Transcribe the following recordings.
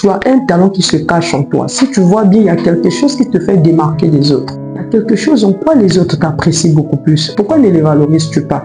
tu as un talent qui se cache en toi, si tu vois bien, il y a quelque chose qui te fait démarquer des autres. Il y a quelque chose en quoi les autres t'apprécient beaucoup plus. Pourquoi ne les valorises-tu pas?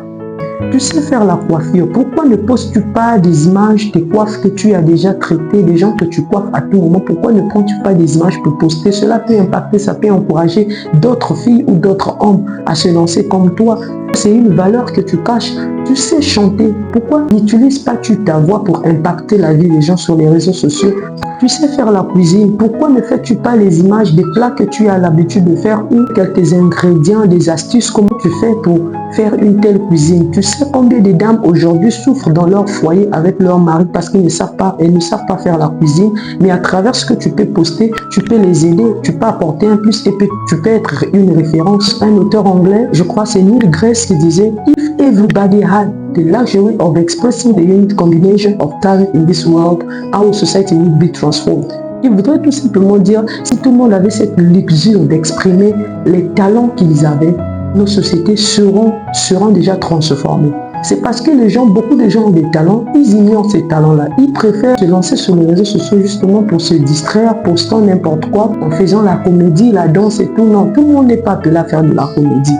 Tu sais faire la coiffure. Pourquoi ne postes-tu pas des images des coiffes que tu as déjà traitées, des gens que tu coiffes à tout moment? Pourquoi ne prends-tu pas des images pour poster? Cela peut impacter, ça peut encourager d'autres filles ou d'autres hommes à se lancer comme toi. C'est une valeur que tu caches. Tu sais chanter. Pourquoi n'utilises pas tu ta voix pour impacter la vie des gens sur les réseaux sociaux? Tu sais faire la cuisine. Pourquoi ne fais-tu pas les images des plats que tu as l'habitude de faire ou quelques ingrédients, des astuces, comment tu fais pour faire une telle cuisine? Tu sais combien de dames aujourd'hui souffrent dans leur foyer avec leur mari parce qu'ils ne savent pas, elles ne savent pas faire la cuisine, mais à travers ce que tu peux poster, tu peux les aider, tu peux apporter un plus et tu peux être une référence. Un auteur anglais, je crois c'est Neil Grace qui disait "If everybody had the luxury of expressing the unique combination of talent in this world, our society would be transformed." Il voudrait tout simplement dire, si tout le monde avait cette luxure d'exprimer les talents qu'ils avaient, nos sociétés seront déjà transformées. C'est parce que beaucoup de gens ont des talents, ils ignorent ces talents-là. Ils préfèrent se lancer sur les réseaux sociaux justement pour se distraire, postant n'importe quoi, en faisant la comédie, la danse et tout. Non, tout le monde n'est pas appelé à faire de la comédie.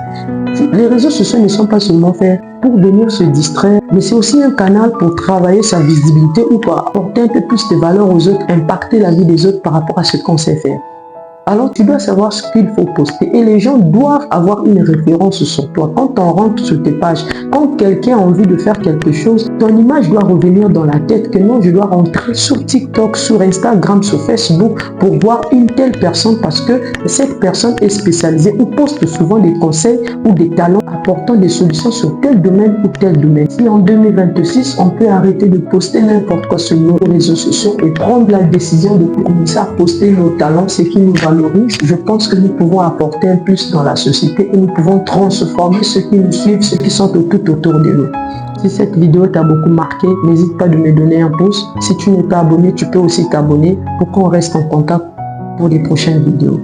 Les réseaux sociaux ne sont pas seulement faits pour venir se distraire, mais c'est aussi un canal pour travailler sa visibilité ou pour apporter un peu plus de valeur aux autres, impacter la vie des autres par rapport à ce qu'on sait faire. Alors tu dois savoir ce qu'il faut poster et les gens doivent avoir une référence sur toi. Quand on rentre sur tes pages, quand quelqu'un a envie de faire quelque chose, ton image doit revenir dans la tête que non, je dois rentrer sur TikTok, sur Instagram, sur Facebook pour voir une telle personne parce que cette personne est spécialisée ou poste souvent des conseils ou des talents apportant des solutions sur tel domaine ou tel domaine. Si en 2026, on peut arrêter de poster n'importe quoi sur nos réseaux sociaux et prendre la décision de commencer à poster nos talents, ce qui nous valorise, je pense que nous pouvons apporter un plus dans la société et nous pouvons transformer ceux qui nous suivent, ceux qui sont tout autour de nous. Si cette vidéo t'a beaucoup marqué, n'hésite pas de me donner un pouce. Si tu n'es pas abonné, tu peux aussi t'abonner pour qu'on reste en contact pour les prochaines vidéos.